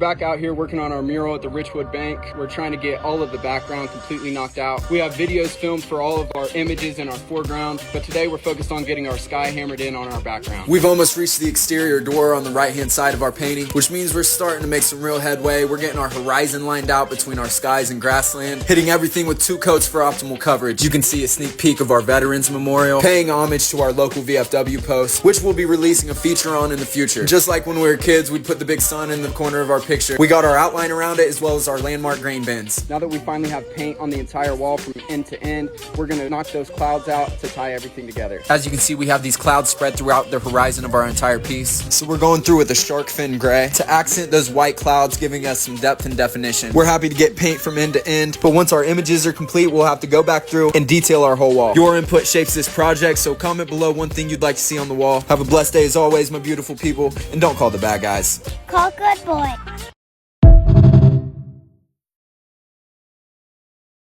Back out here working on our mural at the Richwood Bank. We're trying to get all of the background completely knocked out. We have videos filmed for all of our images in our foreground, but today we're focused on getting our sky hammered in on our background. We've almost reached the exterior door on the right hand side of our painting, which means we're starting to make some real headway. We're getting our horizon lined out between our skies and grassland, hitting everything with 2 coats for optimal coverage. You can see a sneak peek of our Veterans Memorial, paying homage to our local VFW post, which we'll be releasing a feature on in the future. Just like when we were kids, we'd put the big sun in the corner of our picture. We got our outline around it as well as our landmark grain bins. Now that we finally have paint on the entire wall from end to end, we're gonna knock those clouds out to tie everything together. As you can see, we have these clouds spread throughout the horizon of our entire piece. So we're going through with a shark fin gray to accent those white clouds, giving us some depth and definition. We're happy to get paint from end to end, but once our images are complete, we'll have to go back through and detail our whole wall. Your input shapes this project, so comment below one thing you'd like to see on the wall. Have a blessed day as always, my beautiful people, and don't call the bad guys. Call good boy.